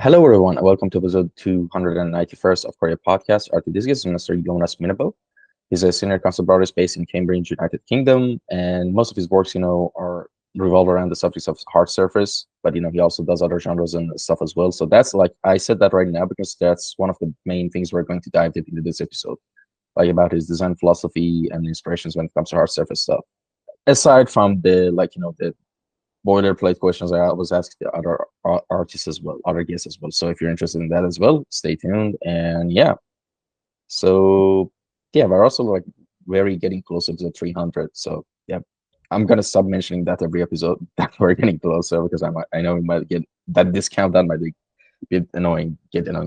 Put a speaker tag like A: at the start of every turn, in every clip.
A: Hello, everyone, and welcome to episode 291st of Kouryer podcast. Our today's guest is Mr. Jonas Minnebo. He's a senior concept artist based in Cambridge, United Kingdom, and most of his works, are revolve around the subjects of hard surface. But he also does other genres and stuff as well. So that's like I said that right now because that's one of the main things we're going to dive deep into this episode, like about his design philosophy and inspirations when it comes to hard surface stuff. Aside from the boilerplate questions I always ask the other artists as well, other guests as well. So if you're interested in that as well, stay tuned. And yeah, so yeah, we're also like very getting closer to the 300. So yeah, I'm gonna stop mentioning that every episode that we're getting closer because I know we might get that discount that might be get annoying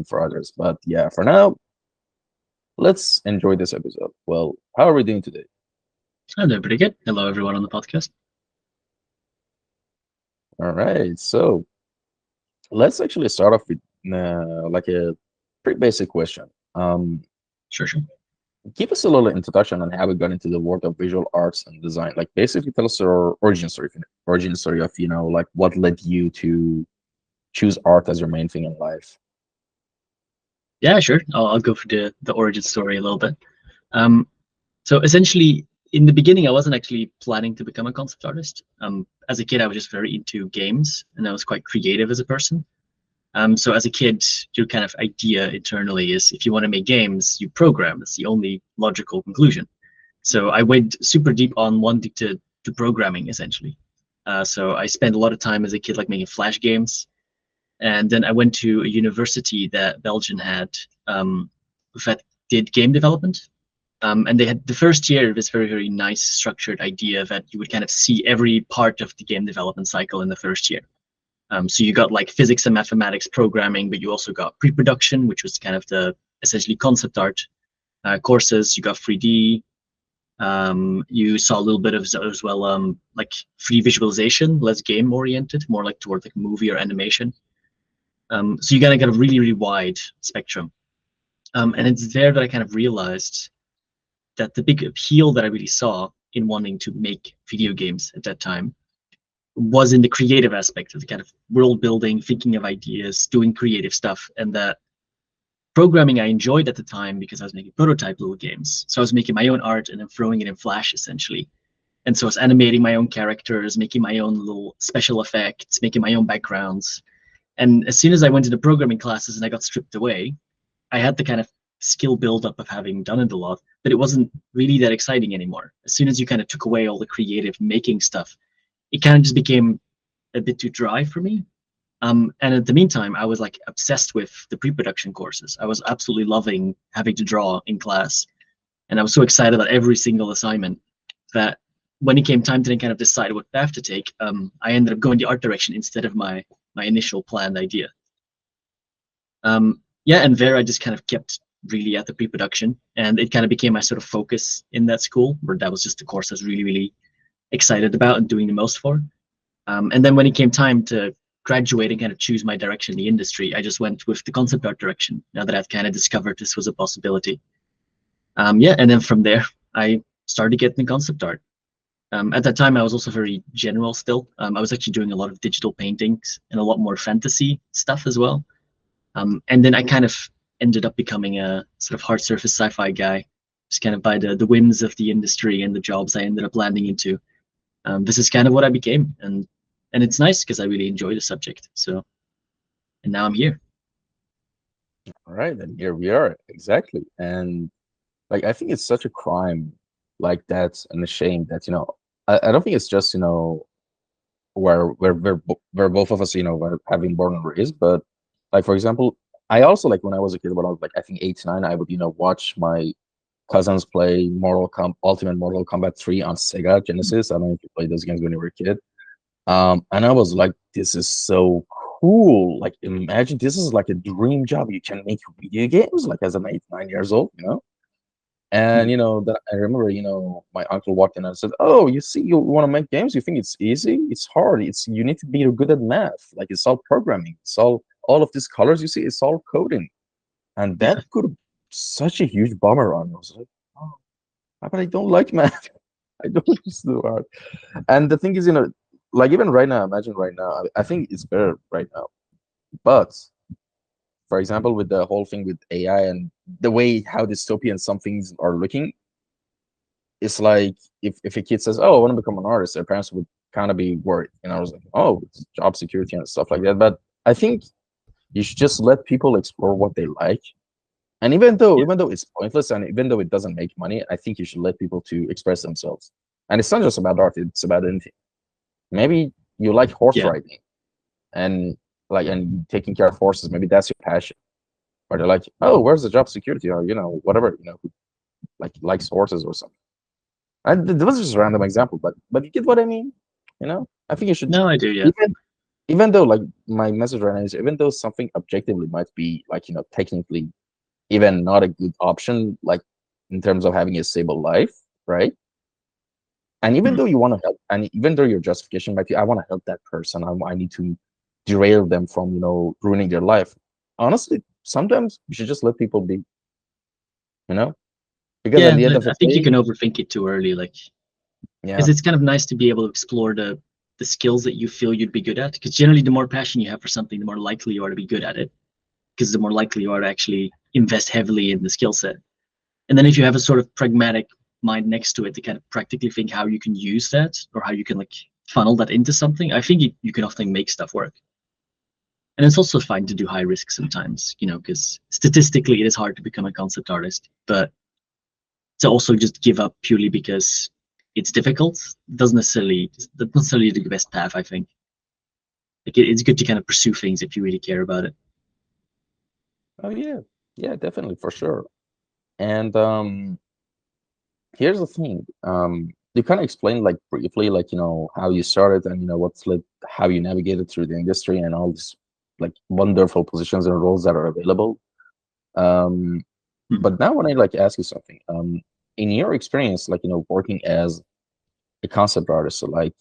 A: for others. But yeah, for now, let's enjoy this episode. Well, how are we doing today?
B: I'm doing pretty good. Hello, everyone on the podcast.
A: All right, so let's actually start off with like a pretty basic question.
B: Sure.
A: Give us a little introduction on how we got into the world of visual arts and design. Like, basically, tell us your origin story of like what led you to choose art as your main thing in life.
B: Yeah, sure. I'll go for the origin story a little bit. Um, so essentially, in the beginning, I wasn't actually planning to become a concept artist. As a kid, I was just very into games, and I was quite creative as a person. So as a kid, your kind of idea internally is if you want to make games, you program. That's the only logical conclusion. So I went super deep on wanting to programming essentially. So I spent a lot of time as a kid like making Flash games. And then I went to a university that Belgium had that did game development. And they had the first year this very nice structured idea that you would kind of see every part of the game development cycle in the first year. So you got like physics and mathematics programming, but you also got pre-production, which was kind of the essentially concept art courses. You got 3D. You saw a little bit of as well, like free visualization, less game oriented, more like toward like movie or animation. So you kind of get a really wide spectrum. And it's there that I kind of realized that the big appeal that I really saw in wanting to make video games at that time was in the creative aspect of the kind of world building, thinking of ideas, doing creative stuff, and that programming I enjoyed at the time because I was making prototype little games. So I was making my own art and then throwing it in Flash essentially. And so I was animating my own characters, making my own little special effects, making my own backgrounds. And as soon as I went into programming classes and I got stripped away, I had the kind of skill buildup of having done it a lot, but it wasn't really that exciting anymore. As soon as you kind of took away all the creative making stuff, it kind of just became a bit too dry for me. And at the meantime, I was like obsessed with the pre-production courses. I was absolutely loving having to draw in class. And I was so excited about every single assignment that when it came time to then kind of decide what path to take, I ended up going the art direction instead of my initial planned idea. Yeah, and there I just kind of kept really at the pre-production, and it kind of became my sort of focus in that school, where that was just the course I was really excited about and doing the most for. And then when it came time to graduate and kind of choose my direction in the industry, I just went with the concept art direction now that I've kind of discovered this was a possibility. Yeah, and then from there, I started getting concept art. At that time, I was also very general still. I was actually doing a lot of digital paintings and a lot more fantasy stuff as well. And then I kind of ended up becoming a sort of hard surface sci-fi guy, just kind of by the whims of the industry and the jobs I ended up landing into. This is kind of what I became, and it's nice because I really enjoy the subject. So, and now I'm here.
A: All right, and here we are exactly. And like I think it's such a crime like that and a shame that I don't think it's just where both of us were having born and raised, but like for example, I also like when I was a kid, when I was like I think 8 9, I would watch my cousins play Ultimate Mortal Kombat 3 on Sega Genesis. I don't know if you played those games when you were a kid. And I was like, this is so cool. Like imagine this is like a dream job. You can make video games like as an 8 9 years old. And
B: Hmm.
A: that I remember, my uncle walked in and said, "Oh, you see, you want to make games? You think it's easy? It's hard. You need to be good at math. Like it's all programming. It's all of these colors you see. It's all coding." And that
B: Yeah.
A: could have such a huge bummer on me. I was like, "Oh, but I don't like math. I don't think it's so hard." And the thing is, like even right now, imagine right now. I think it's better right now, but for example, with the whole thing with AI and the way how dystopian some things are looking, it's like if a kid says, "Oh, I want to become an artist," their parents would kind of be worried. And I was like, "Oh, it's job security and stuff like that." But I think you should just let people explore what they like. And
B: Yeah.
A: even though it's pointless and even though it doesn't make money, I think you should let people to express themselves. And it's not just about art; it's about anything. Maybe you like horse
B: Yeah.
A: riding and and taking care of horses. Maybe that's your passion. Or they're like, "Oh, where's the job security?" Or whatever. Like likes horses or something. That was just a random example, but you get what I mean. I think you should
B: No, I do. Yeah.
A: even though like my message right now is even though something objectively might be like technically even not a good option, like in terms of having a stable life, right? And even
B: Mm.
A: though you want to help, and even though your justification might be, I want to help that person, I need to derail them from ruining their life. Honestly, sometimes you should just let people be, you know, because at
B: Yeah,
A: the end
B: but
A: of the
B: I think you
A: day,
B: can overthink it too early, like because
A: yeah,
B: it's kind of nice to be able to explore the skills that you feel you'd be good at. Because generally, the more passion you have for something, the more likely you are to be good at it. Because the more likely you are to actually invest heavily in the skill set. And then if you have a sort of pragmatic mind next to it to kind of practically think how you can use that or how you can like funnel that into something, I think you can often make stuff work. And it's also fine to do high risk sometimes, because statistically it is hard to become a concept artist, but to also just give up purely because it's difficult that's necessarily the best path, I think. Like it's good to kind of pursue things if you really care about it.
A: oh yeah, yeah, definitely for sure. And here's the thing. You kind of explained like briefly, like how you started and what's like how you navigated through the industry and all these like wonderful positions and roles that are available. Um,
B: Hmm.
A: but now when I like ask you something, in your experience, like working as a concept artist, so like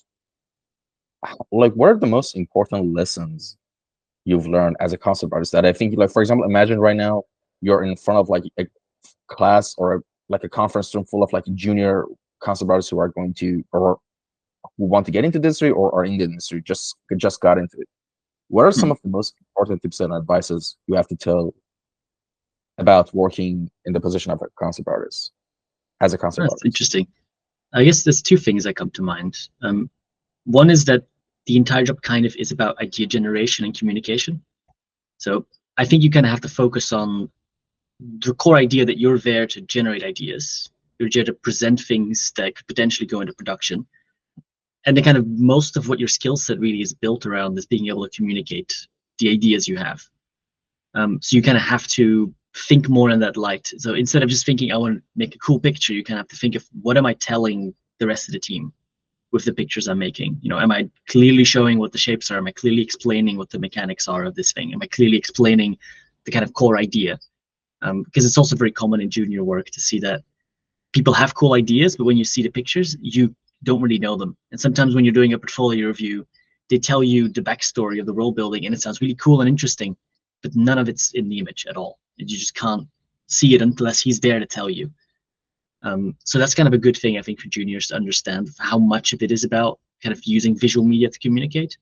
A: what are the most important lessons you've learned as a concept artist that I think like for example, imagine right now you're in front of like a class or like a conference room full of like junior concept artists who are going to or who want to get into the industry or are in the industry, just got into it. What are some
B: Hmm.
A: of the most important tips and advices you have to tell about working in the position of a concept artist as a concept
B: That's
A: artist?
B: interesting. I guess there's two things that come to mind. One is that the entire job kind of is about idea generation and communication. So I think you kind of have to focus on the core idea that you're there to generate ideas. You're there to present things that could potentially go into production. And the kind of most of what your skill set really is built around is being able to communicate the ideas you have. So you kind of have to think more in that light. So instead of just thinking, I want to make a cool picture, you kind of have to think of what am I telling the rest of the team with the pictures I'm making? Am I clearly showing what the shapes are? Am I clearly explaining what the mechanics are of this thing? Am I clearly explaining the kind of core idea? Because it's also very common in junior work to see that people have cool ideas, but when you see the pictures, you don't really know them. And sometimes when you're doing a portfolio review, they tell you the backstory of the world building, and it sounds really cool and interesting, but none of it's in the image at all. And you just can't see it unless he's there to tell you. So that's kind of a good thing, I think, for juniors to understand how much of it is about kind of using visual media to communicate.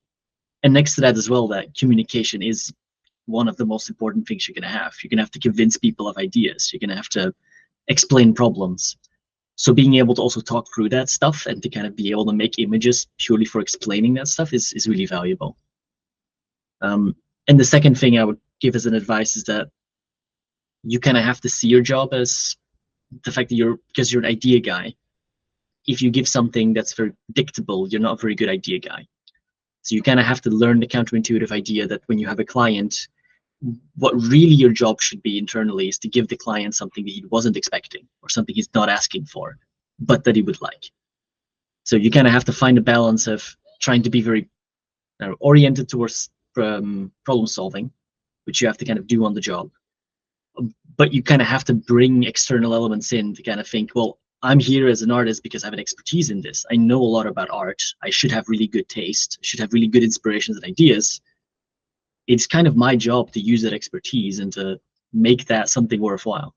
B: And next to that as well, that communication is one of the most important things you're going to have. You're going to have to convince people of ideas. You're going to have to explain problems. So being able to also talk through that stuff and to kind of be able to make images purely for explaining that stuff is really valuable. And the second thing I would give as an advice is that you kind of have to see your job as the fact that because you're an idea guy. If you give something that's very predictable, you're not a very good idea guy. So you kind of have to learn the counterintuitive idea that when you have a client, what really your job should be internally is to give the client something that he wasn't expecting or something he's not asking for, but that he would like. So you kind of have to find a balance of trying to be very oriented towards problem solving, which you have to kind of do on the job. But you kind of have to bring external elements in to kind of think, well, I'm here as an artist because I have an expertise in this. I know a lot about art. I should have really good taste, should have really good inspirations and ideas. It's kind of my job to use that expertise and to make that something worthwhile.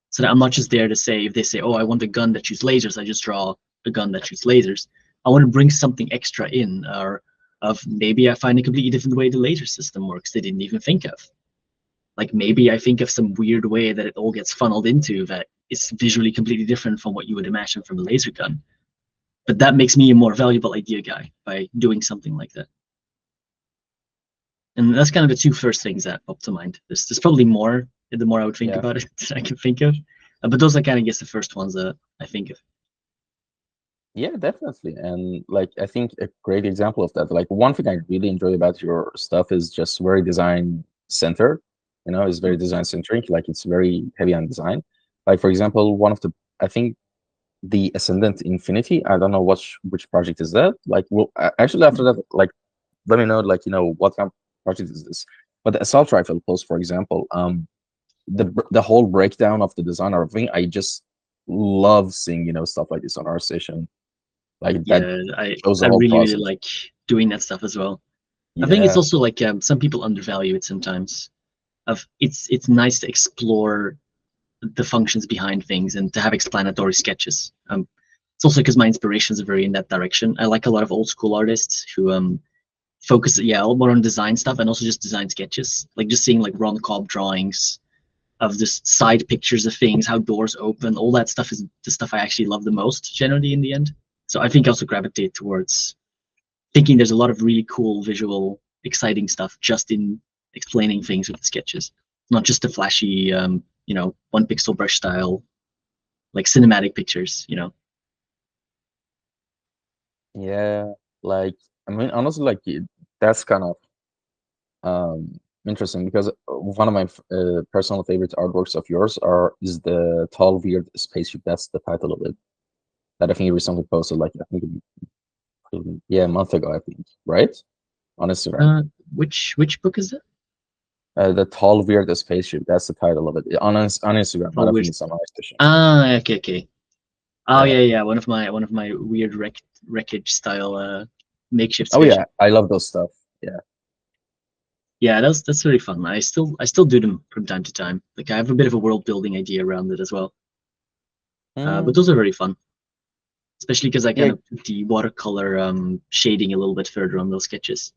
B: So that I'm not just there to say, if they say, oh, I want a gun that shoots lasers, I just draw a gun that shoots lasers. I want to bring something extra in, or of maybe I find a completely different way the laser system works they didn't even think of. Like maybe I think of some weird way that it all gets funneled into that is visually completely different from what you would imagine from a laser gun. But that makes me a more valuable idea guy by doing something like that. And that's kind of the two first things that pop to mind. There's probably more the more I would think
A: Yeah.
B: about it that I can think of. But those are kind of, guess, the first ones that I think of.
A: Yeah, definitely. And like I think a great example of that, like one thing I really enjoy about your stuff is just very design centered, it's very design centric, like it's very heavy on design. Like for example, one of the I think the Ascendant Infinity, I don't know which project is that. Like well actually after that, like let me know like what kind of project is this. But the assault rifle post, for example, the whole breakdown of the design or everything, I just love seeing, stuff like this on our session. Like that
B: Yeah,
A: shows
B: I
A: the whole
B: really
A: process.
B: like doing that stuff as well. I think it's
A: Yeah.
B: also like some people undervalue it sometimes. Of it's nice to explore the functions behind things and to have explanatory sketches. It's also because my inspirations are very in that direction. I like a lot of old school artists who focus, yeah, a lot more on design stuff and also just design sketches. Like just seeing like Ron Cobb drawings of just side pictures of things, how doors open, all that stuff is the stuff I actually love the most generally in the end. So I think I also gravitate towards thinking there's a lot of really cool visual, exciting stuff just in explaining things with the sketches, not just the flashy, one pixel brush style, like cinematic pictures.
A: Yeah, like I mean, honestly, like that's kind of interesting because one of my personal favorite artworks of yours is the tall weird spaceship. That's the title of it. That I think you recently posted, like I think yeah, a month ago, I think, right? On Instagram.
B: Which book is that?
A: The tall weird spaceship. That's the title of it on Instagram. I
B: Oh,
A: don't
B: weird.
A: think it's on my station.
B: Okay, okay. Oh
A: Yeah.
B: yeah, yeah. One of my weird wreckage style makeshift
A: Oh yeah,
B: spaceship.
A: I love those stuff. Yeah.
B: Yeah, that's very fun. I still do them from time to time. Like I have a bit of a world building idea around it as well. But
A: Mm,
B: those are very fun, especially because I kind
A: yeah.
B: of put the watercolor shading a little bit further on those sketches.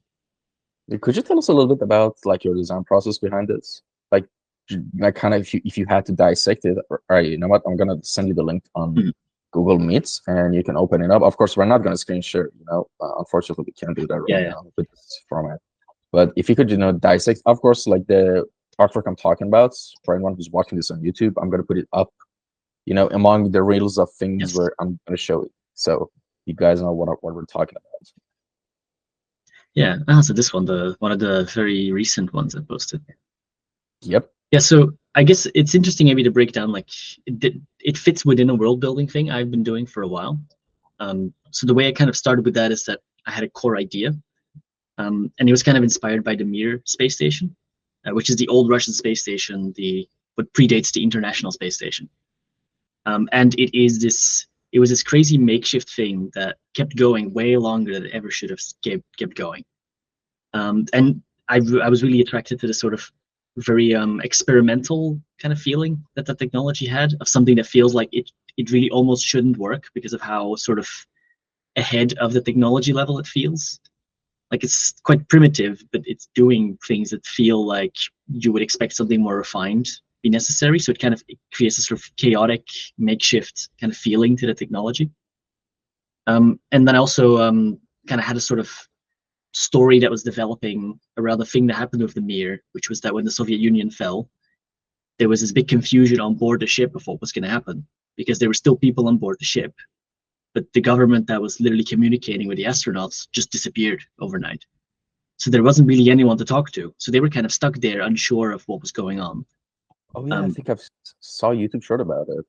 A: Could you tell us a little bit about like your design process behind this? Like, like kind of if you had to dissect it, or you know what? I'm gonna send you the link on
B: Mhm.
A: Google Meets, and you can open it up. Of course, we're not gonna screen share. Unfortunately, we can't do that
B: Yeah,
A: right
B: yeah.
A: now with this format. But if you could, dissect, of course, like the artwork I'm talking about for anyone who's watching this on YouTube, I'm gonna put it up, among the reels of things
B: Yes.
A: where I'm gonna show it, so you guys know what we're talking about.
B: Yeah. So this one of the very recent ones I posted.
A: Yep.
B: Yeah. So I guess it's interesting maybe to break down like it fits within a world building thing I've been doing for a while. So the way I kind of started with that is that I had a core idea, and it was kind of inspired by the Mir space station, which is the old Russian space station, the what predates the International Space Station. And it was this crazy makeshift thing that kept going way longer than it ever should have kept going. And I was really attracted to this sort of very experimental kind of feeling that the technology had of something that feels like it really almost shouldn't work because of how sort of ahead of the technology level it feels. Like it's quite primitive, but it's doing things that feel like you would expect something more refined be necessary. So it creates a sort of chaotic, makeshift kind of feeling to the technology. And then also kind of had a sort of story that was developing around the thing that happened with the Mir, which was that when the Soviet Union fell, there was this big confusion on board the ship of what was going to happen because there were still people on board the ship, but the government that was literally communicating with the astronauts just disappeared overnight. So there wasn't really anyone to talk to. So they were kind of stuck there, unsure of what was going on.
A: Oh yeah, I
B: Um,
A: think saw a YouTube short about it.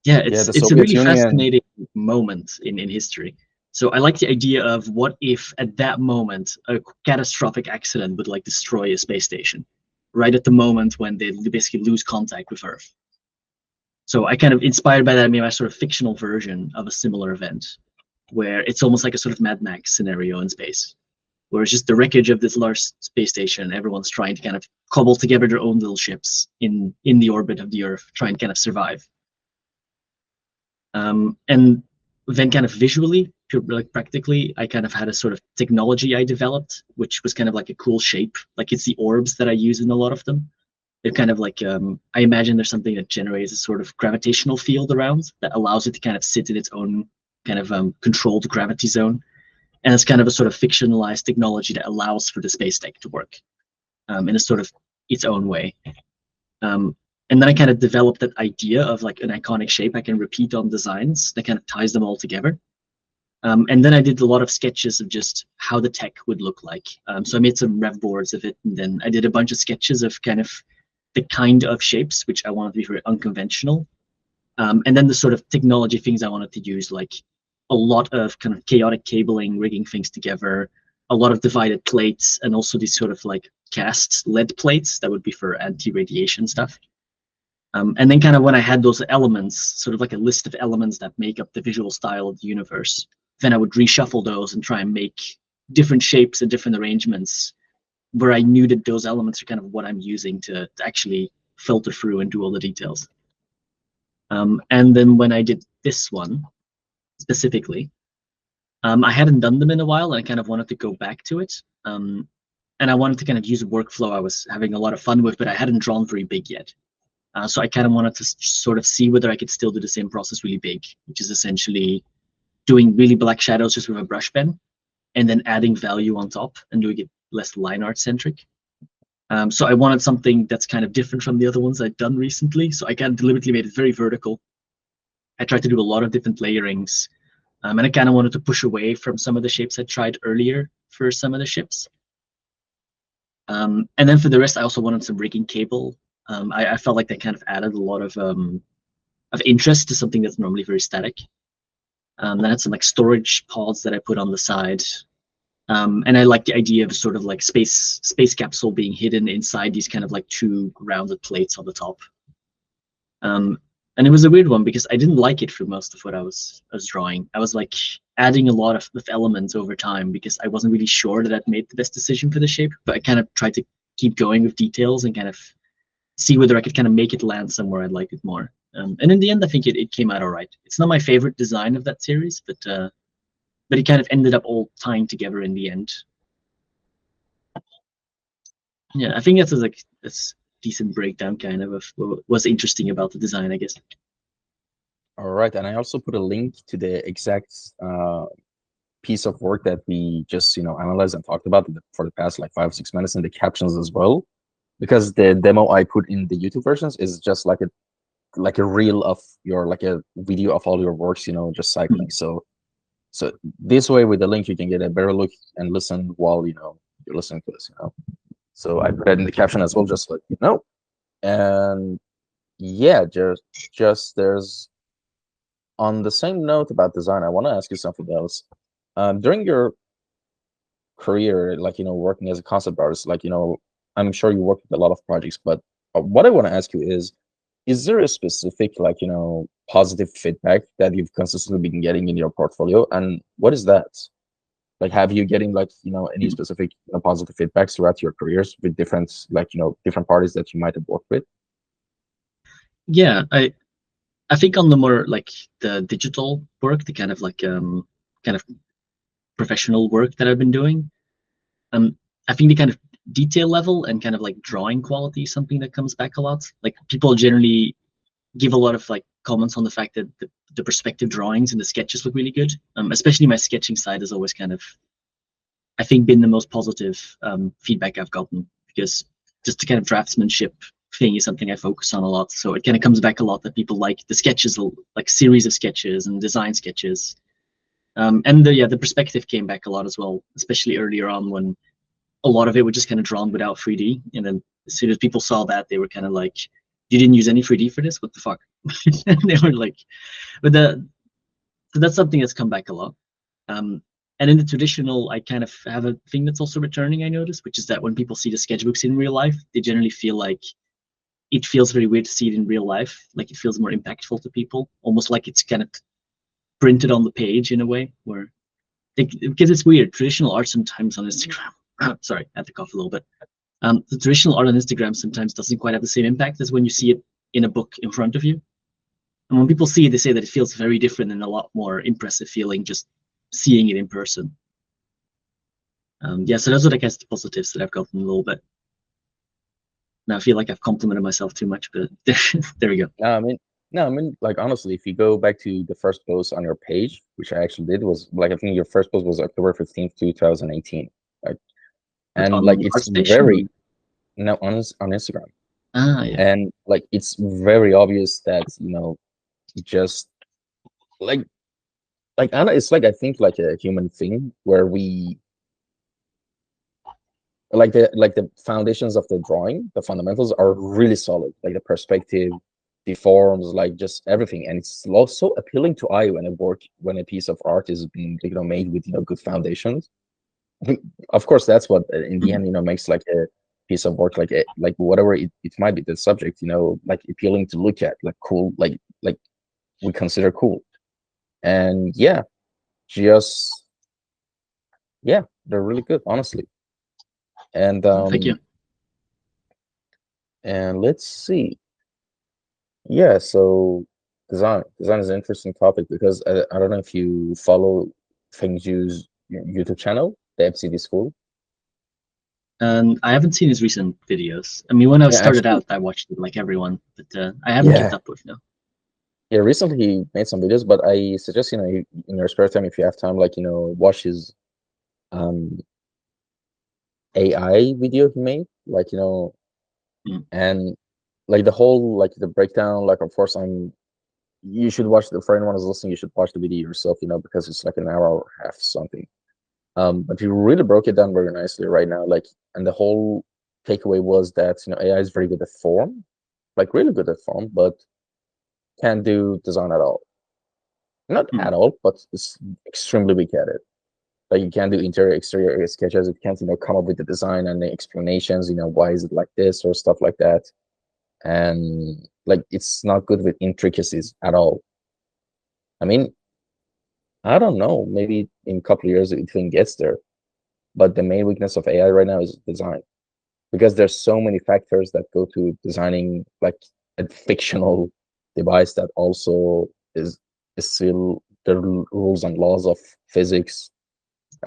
B: yeah,
A: Yeah,
B: it's
A: the
B: it's a
A: Soviet
B: really
A: Union.
B: fascinating moment in history. So I like the idea of what if at that moment a catastrophic accident would like destroy a space station, right at the moment when they basically lose contact with Earth. So I kind of inspired by that, made my sort of fictional version of a similar event, where it's almost like a sort of Mad Max scenario in space, where it's just the wreckage of this large space station. Everyone's trying to kind of cobble together their own little ships in the orbit of the Earth, trying to kind of survive. And then kind of visually, like practically, I kind of had a sort of technology I developed, which was kind of like a cool shape. Like it's the orbs that I use in a lot of them. they're kind of like, I imagine there's something that generates a sort of gravitational field around that allows it to kind of sit in its own kind of controlled gravity zone. And it's kind of a sort of fictionalized technology that allows for the space tech to work in a sort of its own way. And then I kind of developed that idea of like an iconic shape I can repeat on designs that kind of ties them all together. And then I did a lot of sketches of just how the tech would look like. So I made some rev boards of it, and then I did a bunch of sketches of kind of shapes which I wanted to be very unconventional. And then the sort of technology things I wanted to use, like a lot of kind of chaotic cabling, rigging things together, a lot of divided plates, and also these sort of like cast lead plates that would be for anti-radiation stuff. And then kind of when I had those elements, sort of like a list of elements that make up the visual style of the universe, then I would reshuffle those and try and make different shapes and different arrangements where I knew that those elements are kind of what I'm using to actually filter through and do all the details. And then when I did this one specifically, I hadn't done them in a while, and I kind of wanted to go back to it. And I wanted to kind of use a workflow I was having a lot of fun with, but I hadn't drawn very big yet. So I kind of wanted to sort of see whether I could still do the same process really big, which is essentially doing really black shadows just with a brush pen, and then adding value on top and doing it less line art centric. So I wanted something that's kind of different from the other ones I'd done recently. So I kind of deliberately made it very vertical. I tried to do a lot of different layerings. And I kind of wanted to push away from some of the shapes I tried earlier for some of the ships. And then for the rest, I also wanted some rigging cable. I felt like that kind of added a lot of interest to something that's normally very static. Then I had some like storage pods that I put on the side. And I like the idea of sort of like space capsule being hidden inside these kind of like two rounded plates on the top. And it was a weird one because I didn't like it for most of what I was drawing. I was like adding a lot of elements over time because I wasn't really sure that I'd made the best decision for the shape, but I kind of tried to keep going with details and kind of see whether I could kind of make it land somewhere I'd like it more. And in the end, I think it came out all right. It's not my favorite design of that series, but it kind of ended up all tying together in the end. Yeah, I think that's a decent breakdown kind of what was interesting about the design, I guess.
A: All right, and I also put a link to the exact piece of work that we just analyzed and talked about for the past like 5-6 minutes in the captions as well, because the demo I put in the YouTube versions is just like a reel of your like a video of all your works, just cycling. So this way with the link you can get a better look and listen while you're listening to this. So I put it in the caption as well, just so you know. And yeah, just there's on the same note about design, I want to ask you something else. During your career, like working as a concept artist, like I'm sure you work with a lot of projects, but what I want to ask you is there a specific like positive feedback that you've consistently been getting in your portfolio, and what is that? Like, have you getting like any specific positive feedbacks throughout your careers with different like different parties that you might have worked with?
B: Yeah, I think on the more like the digital work, the kind of like kind of professional work that I've been doing, I think the kind of detail level and kind of like drawing quality is something that comes back a lot. Like people generally give a lot of like comments on the fact that the perspective drawings and the sketches look really good. Especially my sketching side has always kind of, I think, been the most positive feedback I've gotten, because just the kind of draftsmanship thing is something I focus on a lot. So it kind of comes back a lot that people like the sketches, like series of sketches and design sketches. And the perspective came back a lot as well, especially earlier on when a lot of it was just kind of drawn without 3D. And then as soon as people saw that, they were kind of like, you didn't use any 3D for this? What the fuck? And they were like, so that's something that's come back a lot. And in the traditional, I kind of have a thing that's also returning, I noticed, which is that when people see the sketchbooks in real life, they generally feel like it feels very weird to see it in real life. Like it feels more impactful to people, almost like it's kind of printed on the page in a way, where because it's weird. Traditional art sometimes on Instagram, sorry, I had to cough a little bit. The traditional art on Instagram sometimes doesn't quite have the same impact as when you see it in a book in front of you. And when people see it, they say that it feels very different and a lot more impressive feeling just seeing it in person. So those are, I guess, the positives that I've gotten a little bit. Now I feel like I've complimented myself too much, but there we go.
A: No, I mean, no, I mean, like honestly, if you go back to the first post on your page, which I actually did, was like I think your first post was October 15th, 2018. Like,
B: But
A: and like
B: on
A: it's
B: ArtStation,
A: very no on Instagram,
B: yeah.
A: and like it's very obvious that just like I don't know, it's like I think like a human thing where we like the foundations of the drawing, the fundamentals are really solid, like the perspective, the forms, like just everything, and it's so appealing to eye when a piece of art is being made with good foundations. Of course, that's what in the
B: Mhm.
A: end makes like a piece of work, like whatever it might be, the subject, like appealing to look at, like cool, like we consider cool. And yeah, just yeah, they're really good, honestly. And
B: Thank you.
A: let's see. Yeah, so design is an interesting topic because I don't know if you follow Things Use YouTube channel, the FCD School.
B: And I haven't seen his recent videos. I mean, when I
A: Yeah,
B: started
A: actually,
B: out, I watched it like everyone, but I haven't kept
A: yeah,
B: up with now.
A: yeah. Recently, he made some videos, but I suggest in your spare time, if you have time, like watch his um AI video he made, like
B: Mm.
A: and like the whole like the breakdown. Like, of course, you should watch the for anyone who's listening, you should watch the video yourself, because it's like an hour or half something. But you really broke it down very nicely right now. Like, and the whole takeaway was that AI is very good at form, like really good at form, but can't do design at all. Not
B: Mm.
A: at all, but it's extremely weak at it. Like, you can't do interior, exterior sketches. It can't, come up with the design and the explanations. Why is it like this or stuff like that. And like, it's not good with intricacies at all. I mean, I don't know. Maybe in a couple of years it even gets there. But the main weakness of AI right now is design, because there's so many factors that go to designing like a fictional device that also is still the rules and laws of physics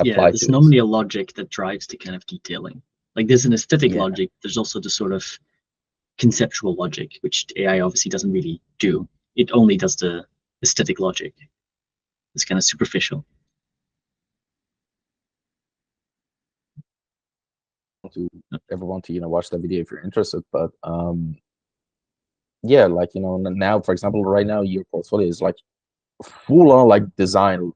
B: Yeah,
A: apply to
B: there's
A: it.
B: normally a logic that drives the kind of detailing. Like there's an aesthetic
A: Yeah,
B: logic. There's also the sort of conceptual logic, which AI obviously doesn't really do. It only does the aesthetic logic. It's kind of superficial.
A: to everyone to watch the video if you're interested. But yeah, like now, for example, right now your portfolio is like full on like design,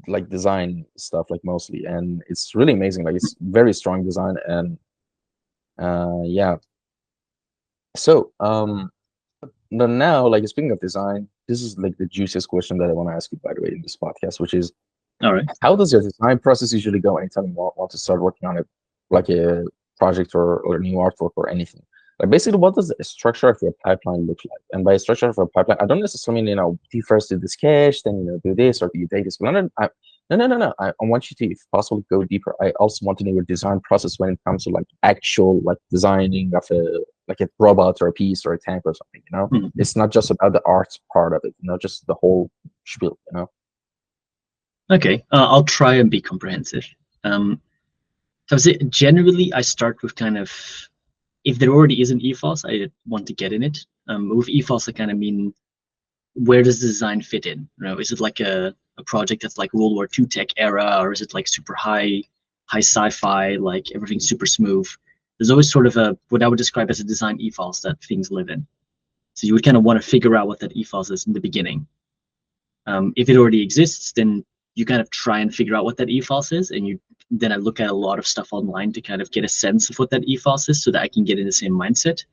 A: like design stuff, like mostly, and it's really amazing. Like, it's very strong design. And yeah. So now, like, speaking of design, this is like the juiciest question that I want to ask you, by the way, in this podcast, which is,
B: All right.
A: how does your design process usually go anytime you want to start working on it, like a project or new artwork or anything? Like, basically, what does the structure of your pipeline look like? And by structure of a pipeline, I don't necessarily mean, do you first do the sketch, then do this, or do you take this? No. I want you to, if possible, go deeper. I also want to know your design process when it comes to like actual like designing of a robot or a piece or a tank or something.
B: Mhm.
A: It's not just about the art part of it. Just the whole spiel.
B: Okay, I'll try and be comprehensive. So I would say generally I start with kind of if there already is an ethos, I want to get in it. With ethos, I kind of mean where does the design fit in? Is it like a project that's like World War II tech era, or is it like super high sci-fi, like everything's super smooth? There's always sort of a what I would describe as a design ethos that things live in. So you would kind of want to figure out what that ethos is in the beginning. If it already exists, then you kind of try and figure out what that ethos is, and then I look at a lot of stuff online to kind of get a sense of what that ethos is, so that I can get in the same mindset.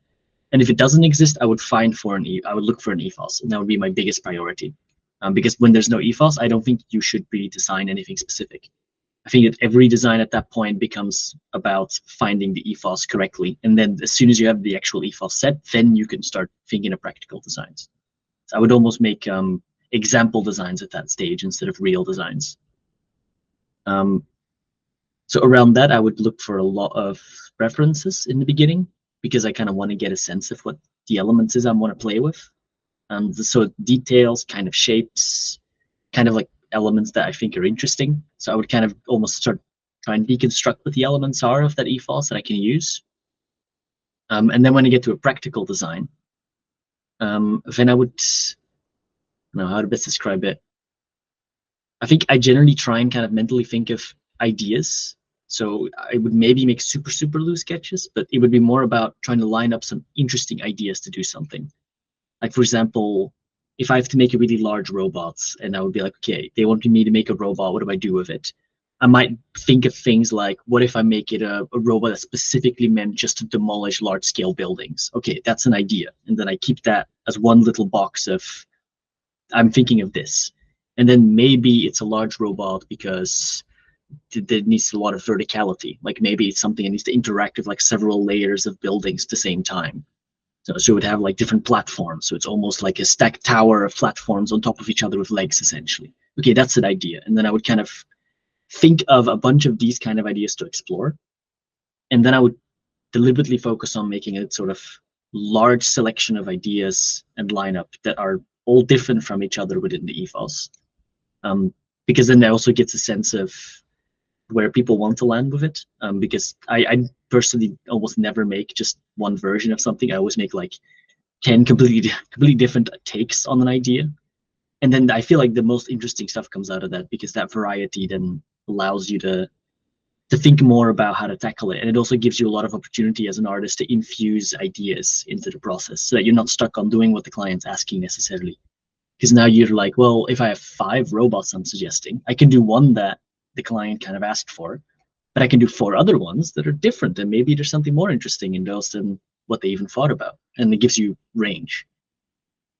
B: And if it doesn't exist, I would I would look for an ethos, and that would be my biggest priority. Because when there's no ethos, I don't think you should really design anything specific. I think that every design at that point becomes about finding the ethos correctly, and then as soon as you have the actual ethos set, then you can start thinking of practical designs. So I would almost make example designs at that stage instead of real designs. Um, so around that, I would look for a lot of references in the beginning because I kind of want to get a sense of what the elements is I want to play with. So details, kind of shapes, kind of like elements that I think are interesting. So I would kind of almost start try and deconstruct what the elements are of that ethos that I can use. And then when I get to a practical design, then I would, I don't know how to best describe it. I think I generally try and kind of mentally think of ideas. So I would maybe make super loose sketches, but it would be more about trying to line up some interesting ideas to do something. Like, for example, if I have to make a really large robot, and I would be like, okay, they want me to make a robot, what do I do with it? I might think of things like, what if I make it a robot that's specifically meant just to demolish large scale buildings? Okay, that's an idea. And then I keep that as one little box of, I'm thinking of this. And then maybe it's a large robot because it needs a lot of verticality. Like maybe it's something that needs to interact with like several layers of buildings at the same time. So it would have like different platforms. So it's almost like a stacked tower of platforms on top of each other with legs, essentially. Okay, that's an idea. And then I would kind of think of a bunch of these kind of ideas to explore. And then I would deliberately focus on making a sort of large selection of ideas and lineup that are all different from each other within the ethos. Because then that also gets a sense of where people want to land with it. Because I personally almost never make just one version of something. I always make like 10 completely different takes on an idea. And then I feel like the most interesting stuff comes out of that, because that variety then allows you to think more about how to tackle it. And it also gives you a lot of opportunity as an artist to infuse ideas into the process, so that you're not stuck on doing what the client's asking necessarily. Because now you're like, well, if I have 5 robots I'm suggesting, I can do one that the client kind of asked for, but I can do 4 other ones that are different, and maybe there's something more interesting in those than what they even thought about. And it gives you range,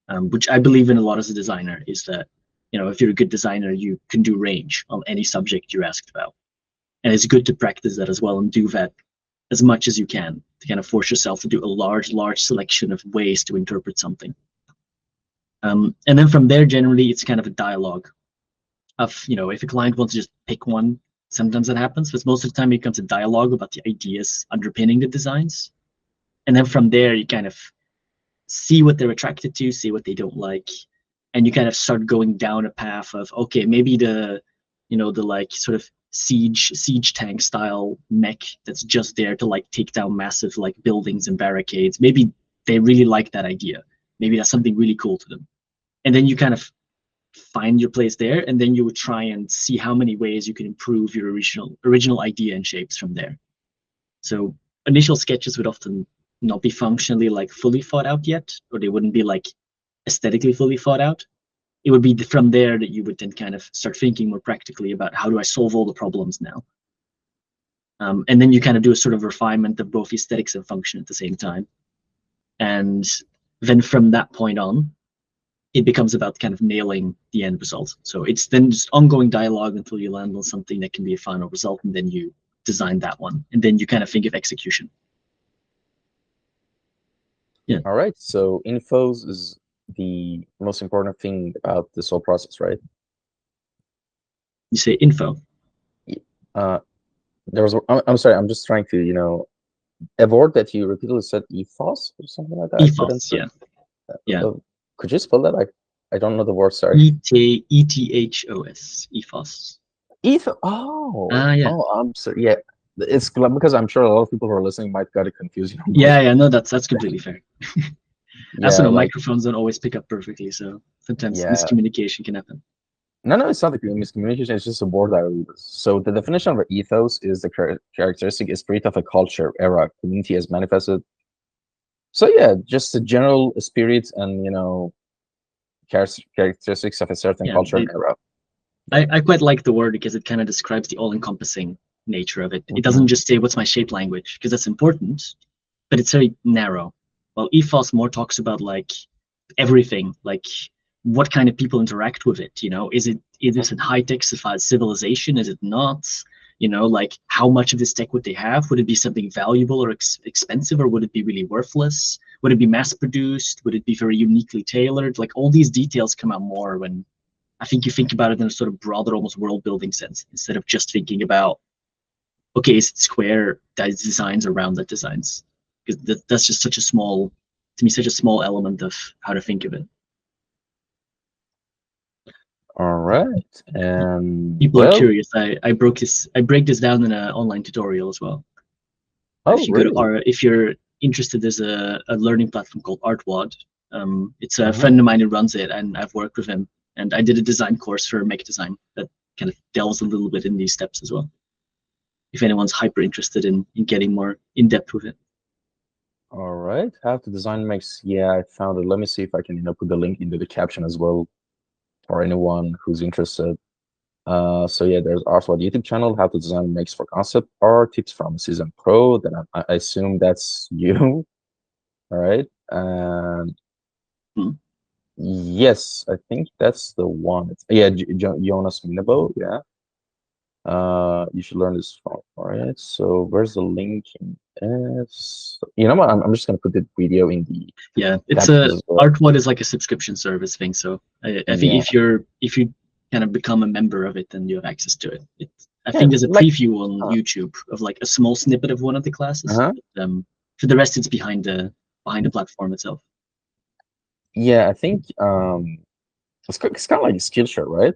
B: which I believe in a lot as a designer, is that, you know, if you're a good designer, you can do range on any subject you're asked about. And it's good to practice that as well, and do that as much as you can to kind of force yourself to do a large selection of ways to interpret something. And then from there, generally, it's kind of a dialogue of, you know, if a client wants to just pick one, sometimes that happens, but most of the time it becomes a dialogue about the ideas underpinning the designs. And then from there, you kind of see what they're attracted to, see what they don't like, and you kind of start going down a path of, okay, maybe the, you know, the like sort of siege tank style mech that's just there to like take down massive like buildings and barricades. Maybe they really like that idea. Maybe that's something really cool to them. And then you kind of find your place there, and then you would try and see how many ways you can improve your original idea and shapes from there. So initial sketches would often not be functionally like fully thought out yet, or they wouldn't be like aesthetically fully thought out. It would be from there that you would then kind of start thinking more practically about, how do I solve all the problems now? And then you kind of do a sort of refinement of both aesthetics and function at the same time. And then from that point on, it becomes about kind of nailing the end result. So it's then just ongoing dialogue until you land on something that can be a final result, and then you design that one, and then you kind of think of execution. Yeah.
A: All right. So infos is the most important thing about this whole process, right?
B: You say info.
A: There was. I'm sorry. I'm just trying to, you know, a word that you repeatedly said, ethos or something like that.
B: Ethos. Yeah. Yeah.
A: Could you spell that? I don't know the word. Sorry.
B: ETHOS. Ethos.
A: Ethos. Oh.
B: Yeah.
A: Oh, I'm sorry. Yeah. It's because I'm sure a lot of people who are listening might get it confused.
B: Yeah. No, that's completely fair.
A: Yeah,
B: also, no,
A: like,
B: microphones don't always pick up perfectly, so sometimes
A: yeah.
B: miscommunication can happen.
A: No, it's not the miscommunication. It's just a word I use. So the definition of an ethos is the characteristic spirit of a culture, era, community as manifested. So yeah, just the general spirit and, you know, characteristics of a certain culture and era.
B: I quite like the word because it kind of describes the all-encompassing nature of it. It doesn't just say what's my shape language, because that's important, but it's very narrow. Well, ethos more talks about like everything, like what kind of people interact with it. You know, is this a high-tech civilization? Is it not? You know, like how much of this tech would they have? Would it be something valuable or expensive, or would it be really worthless? Would it be mass-produced? Would it be very uniquely tailored? Like all these details come out more when I think you think about it in a sort of broader, almost world-building sense, instead of just thinking about, okay, is it square? That designs around that designs, because that's just such a small element of how to think of it.
A: All right, and
B: people are curious. I break this down in an online tutorial as well.
A: Oh,
B: if you
A: really?
B: go to if you're interested, there's a learning platform called ArtWad. It's a
A: Mm-hmm.
B: friend of mine who runs it, and I've worked with him. And I did a design course for Make Design that kind of delves a little bit in these steps as well. If anyone's hyper interested in getting more in depth with it.
A: All right. How to design makes. Yeah, I found it. Let me see if I can, put the link into the caption as well for anyone who's interested. So yeah, there's also a YouTube channel, How to Design Makes for Concept Art, tips from Season Pro. Then I assume that's you. All right.
B: Hmm.
A: Yes, I think that's the one. Yeah, Jonas Minnebo. Yeah. You should learn this from. All right. So where's the link? You know what? I'm just gonna put the video in the
B: Yeah, it's
A: captions
B: a
A: as well.
B: ArtWad is like a subscription service thing. So I think
A: Yeah.
B: if you kind of become a member of it, then you have access to it. I
A: Yeah.
B: think there's a
A: Like.
B: preview on
A: Uh,
B: YouTube of like a small snippet of one of the classes.
A: uh-huh.
B: But, for the rest, it's behind the platform itself.
A: Yeah. I think it's kind of like a Skillshare, right?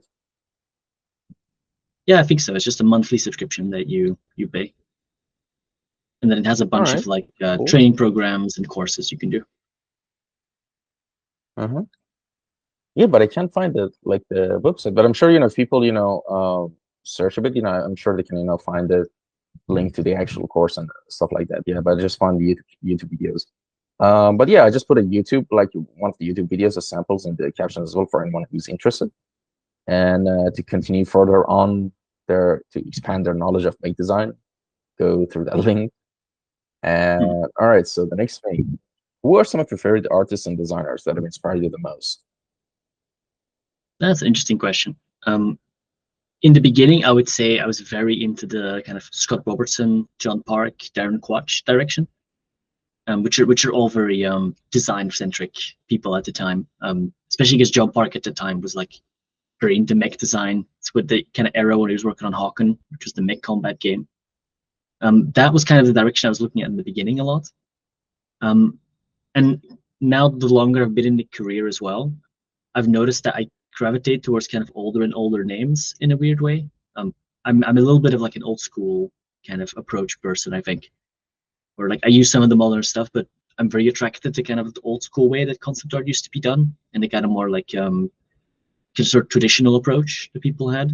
B: Yeah, I think so. It's just a monthly subscription that you pay, and then it has a
A: All
B: bunch of
A: right.
B: like
A: Cool.
B: training programs and courses you can do.
A: Uh-huh. Yeah, but I can't find the website. But I'm sure, if people, search a bit, I'm sure they can, find the link to the actual course and stuff like that. Yeah, but I just found the YouTube videos. But yeah, I just put a YouTube, like one of the YouTube videos as samples in the caption as well for anyone who's interested. And to continue further on to expand their knowledge of make design, go through that link.
B: Hmm.
A: And all right, so the next thing, who are some of your favorite artists and designers that have inspired you the most?
B: That's an interesting question. In the beginning, I would say I was very into the kind of Scott Robertson, John Park, Darren Quatch direction, which are all very design centric people at the time. Especially because John Park at the time was like very into mech design. It's with the kind of era when he was working on Hawken, which was the mech combat game. That was kind of the direction I was looking at in the beginning a lot. Um, and now the longer I've been in the career as well, I've noticed that I gravitate towards kind of older and older names in a weird way. Um, I'm a little bit of like an old school kind of approach person, I think, or like I use some of the modern stuff, but I'm very attracted to kind of the old school way that concept art used to be done, and the kind of more like kind of sort of traditional approach that people had.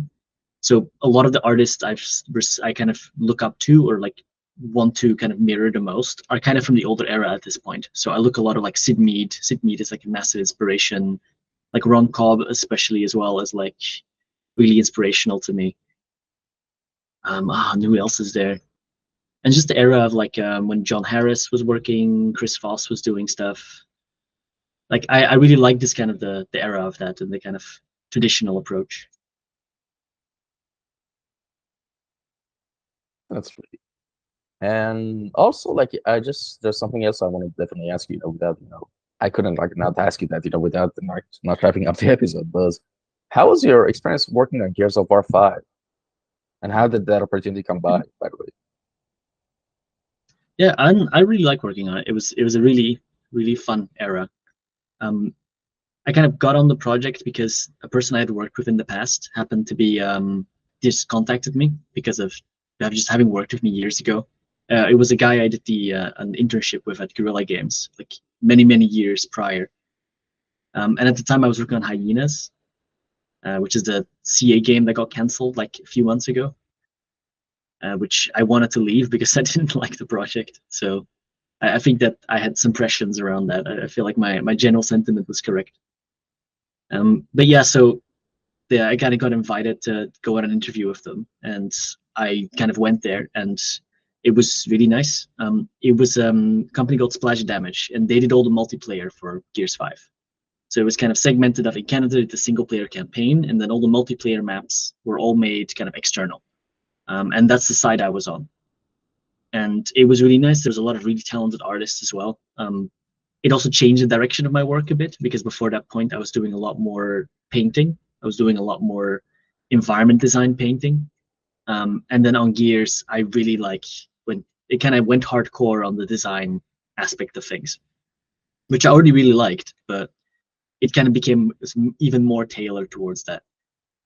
B: So a lot of the artists I kind of look up to or like want to kind of mirror the most are kind of from the older era at this point. So I look a lot of like Sid Mead. Sid Mead is like a massive inspiration, like Ron Cobb especially as well as like really inspirational to me. Who else is there? And just the era of like when John Harris was working, Chris Foss was doing stuff. Like I really like this kind of the era of that and the kind of traditional approach.
A: That's really. And also, like, there's something else I want to definitely ask you, without, I couldn't like not ask you that, without the not wrapping up the episode. But how was your experience working on Gears of War 5? And how did that opportunity come by the way?
B: Yeah, and I really like working on it. It was a really fun era. Um, I kind of got on the project because a person I had worked with in the past happened to be just contacted me because of just having worked with me years ago. It was a guy I did an internship with at Guerrilla Games like many years prior. And at the time I was working on Hyenas, which is the CA game that got cancelled like a few months ago. Which I wanted to leave because I didn't like the project. So I think that I had some impressions around that. I feel like my general sentiment was correct. But yeah, so yeah, I kind of got invited to go on an interview with them, and I kind of went there, and it was really nice. It was a company called Splash Damage, and they did all the multiplayer for Gears 5. So it was kind of segmented up in Canada, the single player campaign, and then all the multiplayer maps were all made kind of external. And that's the side I was on. And it was really nice. There's a lot of really talented artists as well. It also changed the direction of my work a bit because before that point, I was doing a lot more painting. I was doing a lot more environment design painting. And then on Gears, I really like when it kind of went hardcore on the design aspect of things, which I already really liked, but it kind of became even more tailored towards that.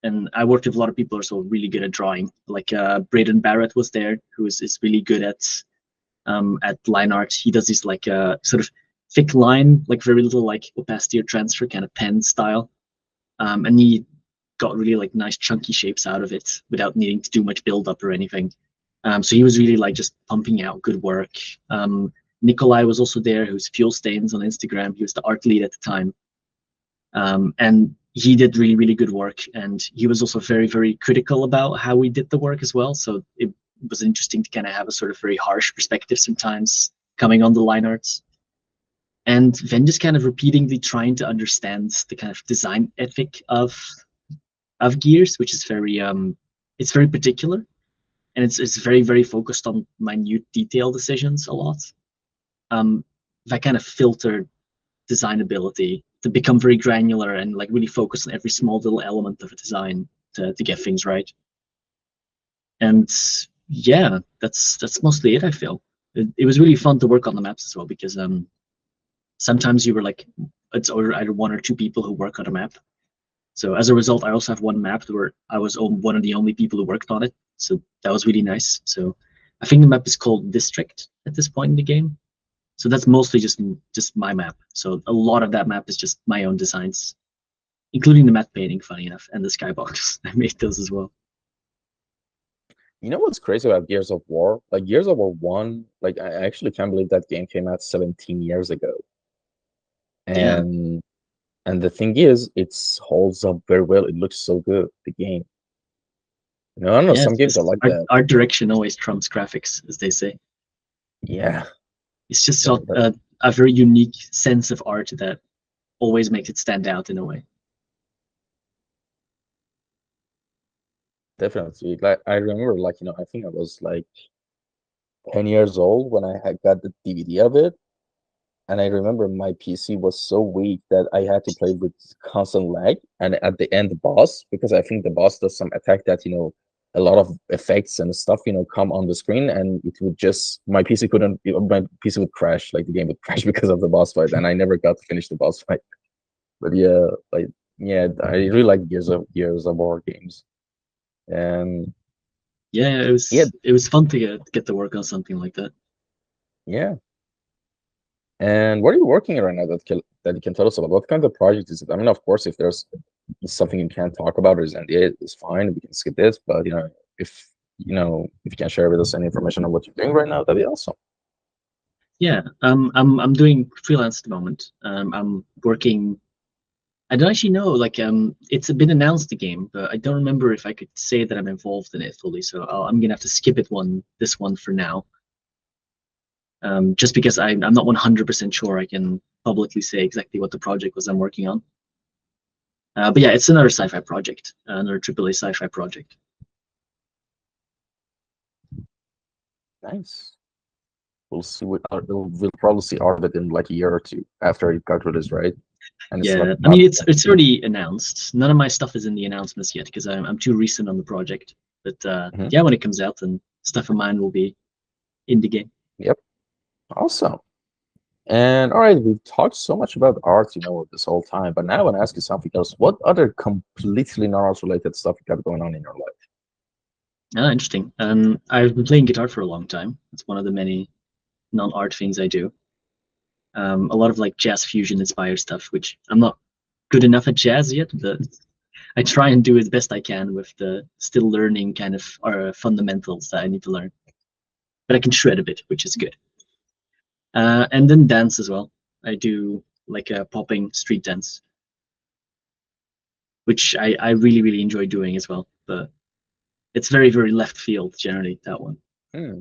B: And I worked with a lot of people who are so really good at drawing. Like Braden Barrett was there, who is really good at at line art. He does this like sort of thick line, like very little like opacity or transfer, kind of pen style. And he got really like nice chunky shapes out of it without needing to do much build up or anything. So he was really like just pumping out good work. Nikolai was also there, who's Fuel Stains on Instagram. He was the art lead at the time. And he did really, really good work. And he was also very, very critical about how we did the work as well. So it was interesting to kind of have a sort of very harsh perspective sometimes coming on the line arts. And then just kind of repeatedly trying to understand the kind of design ethic of Gears, which is very it's very particular, and it's very, very focused on minute detail decisions a lot. That kind of filtered designability to become very granular and like really focus on every small little element of a design to get things right. And yeah, that's mostly it. I feel it was really fun to work on the maps as well, because sometimes you were like, it's either one or two people who work on a map. So as a result, I also have one map where I was one of the only people who worked on it. So that was really nice. So I think the map is called District at this point in the game. So that's mostly just my map. So a lot of that map is just my own designs, including the matte painting, funny enough, and the skybox. I made those as well.
A: You know what's crazy about Gears of War? Like Gears of War 1, like I actually can't believe that game came out 17 years ago.
B: Yeah.
A: And the thing is, it holds up very well. It looks so good, the game. You know, I don't know,
B: Yeah,
A: some
B: it's
A: games are
B: just
A: like that.
B: art direction always trumps graphics, as they say.
A: Yeah.
B: It's just
A: Yeah,
B: a very unique sense of art that always makes it stand out in a way.
A: definitely. Like I remember, like, I think I was like 10 years old when I had got the DVD of it. And I remember my PC was so weak that I had to play with constant lag. And at the end, the boss, because I think the boss does some attack that, a lot of effects and stuff, come on the screen, and it would just, my PC couldn't, my PC would crash, like the game would crash because of the boss fight. And I never got to finish the boss fight. But yeah, like, yeah, I really like Gears of War games. And
B: Yeah,
A: yeah,
B: it was fun to get to work on something like that.
A: yeah. And what are you working on right now that you can tell us about? What kind of project is it? I mean, of course, if there's something you can't talk about or is NDA, it's fine. We can skip this. But if if you can share with us any information on what you're doing right now, that'd be awesome.
B: Yeah, I'm doing freelance at the moment. I'm working. I don't actually know. Like, it's been announced the game, but I don't remember if I could say that I'm involved in it fully. So I'm gonna have to skip this one for now. Just because I'm not 100% sure I can publicly say exactly what the project was I'm working on. But yeah, it's another sci-fi project, another AAA sci-fi project.
A: Nice. We'll see we'll probably see art of it in like a year or two after it got released, right? And it's
B: Yeah, I
A: not.
B: mean it's already announced. None of my stuff is in the announcements yet because I'm too recent on the project. But
A: Mhm.
B: yeah, when it comes out, then stuff of mine will be in the game.
A: Yep. Awesome. And all right, we've talked so much about art, this whole time, but now I want to ask you something else. What other completely non-art related stuff you got going on in your life?
B: Ah, interesting. I've been playing guitar for a long time. It's one of the many non-art things I do. A lot of like jazz fusion inspired stuff, which I'm not good enough at jazz yet, but I try and do as best I can with the still learning kind of fundamentals that I need to learn. But I can shred a bit, which is good. And then dance as well. I do like a popping street dance, which I really, really enjoy doing as well. But it's very, very left field generally, that one.
A: Hmm.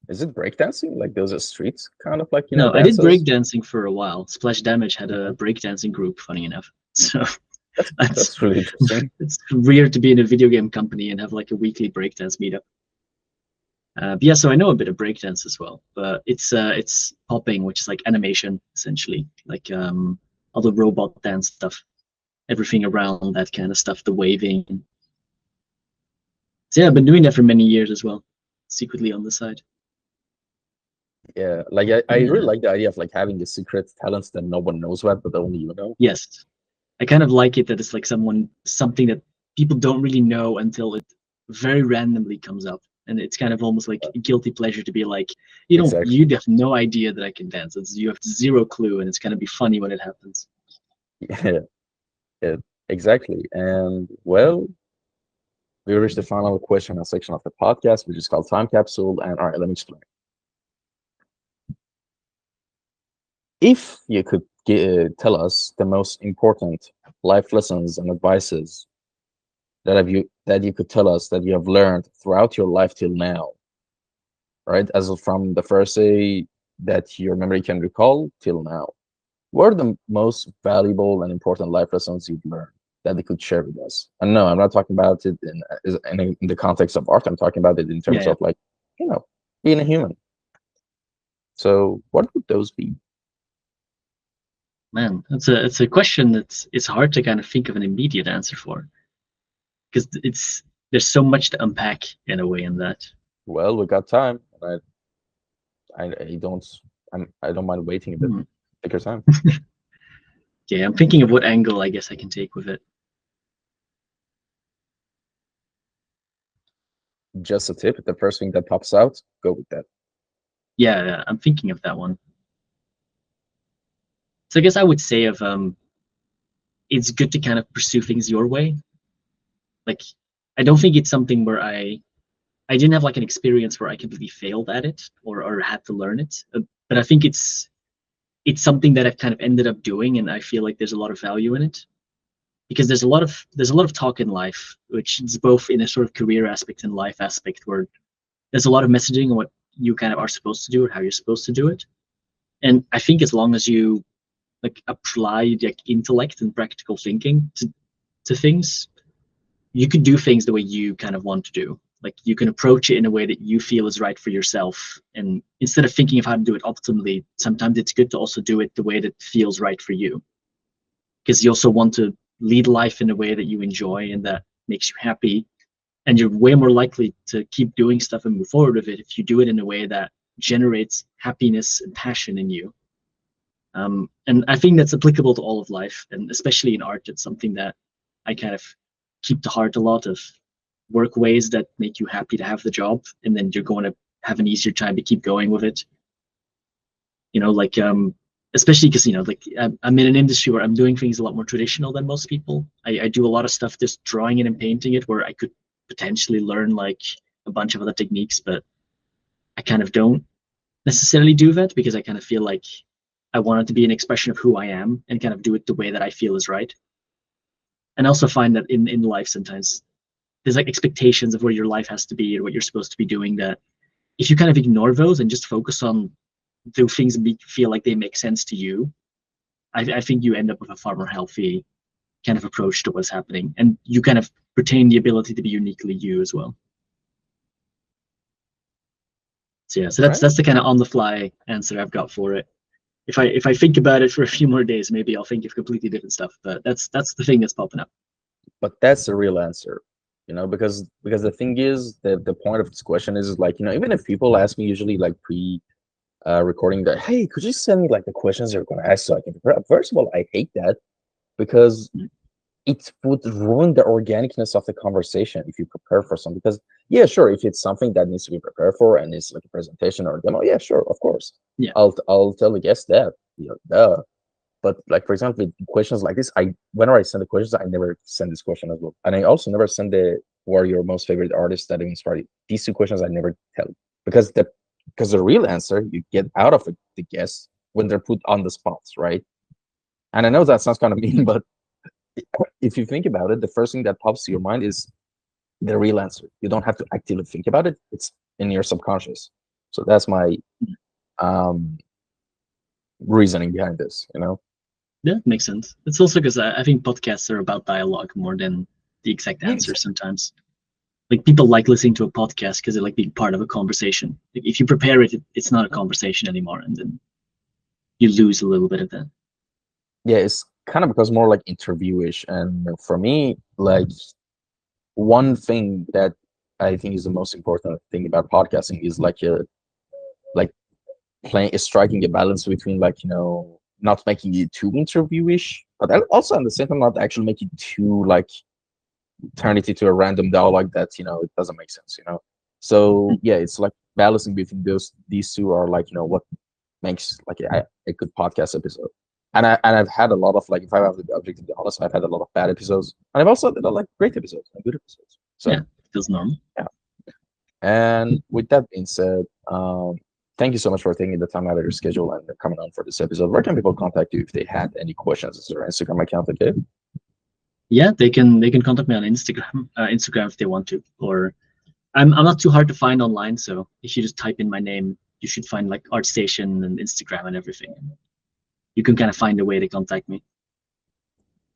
A: Is it breakdancing? Like those are streets kind of like,
B: No, I did
A: dances?
B: breakdancing for a while. Splash Damage had a
A: Mhm.
B: breakdancing group, funny enough. So
A: That's
B: that's
A: that's really interesting.
B: it's weird to be in a video game company and have like a weekly breakdance meetup. But yeah, so I know a bit of breakdance as well, but it's popping, which is like animation essentially, like all the robot dance stuff, everything around that kind of stuff, the waving. So yeah, I've been doing that for many years as well, secretly on the side.
A: Yeah, like I really
B: Yeah,
A: like the idea of like having the secret talents that no one knows about, but only you know.
B: yes, I kind of like it that it's like something that people don't really know until it very randomly comes up. And it's kind of almost like
A: Uh,
B: a guilty pleasure to be like,
A: exactly.
B: you have no idea that I can dance. You have zero clue, and it's gonna be funny when it happens.
A: Yeah, yeah, exactly. And well, we reached the final question and section of the podcast, which is called Time Capsule. And all right, let me explain. If you could tell us the most important life lessons and advices that you could tell us that you have learned throughout your life till now, right? As of from the first day that your memory can recall till now, what are the most valuable and important life lessons you've learned that they could share with us? And no, I'm not talking about it in the context of art. I'm talking about it in
B: Yeah,
A: terms
B: yeah.
A: of like, being a human. So what would those be?
B: Man, it's a question it's hard to kind of think of an immediate answer for, because there's so much to unpack in a way in that.
A: Well, we got time. I don't I don't mind waiting a bit.
B: Hmm.
A: Take your time.
B: Yeah, I'm thinking of what angle I guess I can take with it.
A: Just a tip. The first thing that pops out, go with that.
B: Yeah, yeah, I'm thinking of that one. So I guess I would say of it's good to kind of pursue things your way. Like, I don't think it's something where I didn't have like an experience where I completely failed at it or had to learn it. But I think it's something that I've kind of ended up doing, and I feel like there's a lot of value in it, because there's a lot of talk in life, which is both in a sort of career aspect and life aspect, where there's a lot of messaging on what you kind of are supposed to do or how you're supposed to do it. And I think as long as you like apply like intellect and practical thinking to things, you could do things the way you kind of want to do. Like you can approach it in a way that you feel is right for yourself. And instead of thinking of how to do it optimally, sometimes it's good to also do it the way that feels right for you. Because you also want to lead life in a way that you enjoy and that makes you happy. And you're way more likely to keep doing stuff and move forward with it if you do it in a way that generates happiness and passion in you. And I think that's applicable to all of life, and especially in art, it's something that I kind of keep to heart a lot of. Work ways that make you happy to have the job, and then you're going to have an easier time to keep going with it. Like especially because like I'm in an industry where I'm doing things a lot more traditional than most people. I do a lot of stuff just drawing it and painting it, where I could potentially learn like a bunch of other techniques, but I kind of don't necessarily do that because I kind of feel like I want it to be an expression of who I am and kind of do it the way that I feel is right. And I also find that in life sometimes there's like expectations of where your life has to be or what you're supposed to be doing, that if you kind of ignore those and just focus on the things that feel like they make sense to you, I think you end up with a far more healthy kind of approach to what's happening, and you kind of retain the ability to be uniquely you as well. So yeah, so
A: All right.
B: that's the kind of on the fly answer I've got for it. If I think about it for a few more days, maybe I'll think of completely different stuff. But that's the thing that's popping up.
A: But that's the real answer, because the thing is, the point of this question is like, even if people ask me usually like pre recording that, hey, could you send me like the questions you're going to ask so I can prepare? First of all, I hate that because it would ruin the organicness of the conversation if you prepare for something. Because yeah, sure, if it's something that needs to be prepared for and it's like a presentation or a demo, yeah, sure, of course,
B: Yeah,
A: I'll tell the guest that, duh. But like for example, with questions like this, whenever I send the questions, I never send this question as well, and I also never send the who are your most favorite artists that inspired you. These two questions I never tell, because the real answer you get out of it, the guess, when they're put on the spots, right? And I know that sounds kind of mean, but if you think about it, the first thing that pops to your mind is the real answer. You don't have to actively think about it; it's in your subconscious. So that's my um reasoning behind this.
B: yeah, makes sense. It's also because I think podcasts are about dialogue more than the exact
A: Yeah,
B: answer sometimes. Like people like listening to a podcast because they like being part of a conversation. Like if you prepare it, it's not a conversation anymore, and then you lose a little bit of that.
A: yeah, it's kind of because more like interviewish, and for me, like one thing that I think is the most important thing about podcasting is like playing striking a balance between like not making it too interviewish, but also at the same time not actually making too like turn it into a random dialogue that it doesn't make sense. So yeah, it's like balancing between these two are like what makes like a good podcast episode. And I've had a lot of like, if I have to be objectively honest, I've had a lot of bad episodes, and I've also had a lot of like great episodes and good episodes. So
B: Yeah, feels normal.
A: yeah. And with that being said, thank you so much for taking the time out of your schedule and coming on for this episode. Where can people contact you if they had any questions? Is there an Instagram account okay?
B: Yeah, they can contact me on Instagram if they want to, or I'm not too hard to find online. So if you just type in my name, you should find like ArtStation and Instagram and everything. You can kind of find a way to contact me.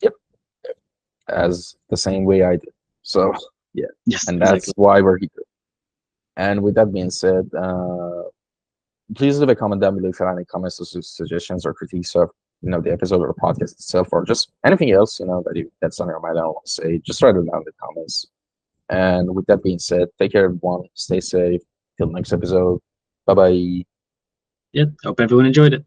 A: Yep. As the same way I did. So yeah,
B: Yes,
A: and that's
B: exactly.
A: why we're here. And with that being said, please leave a comment down below if you have any comments or suggestions or critiques of the episode or the podcast itself, or just anything else that's on your mind. I don't want to say. Just write it down in the comments. And with that being said, take care, everyone. Stay safe. Till next episode. Bye bye.
B: Yeah, hope everyone enjoyed it.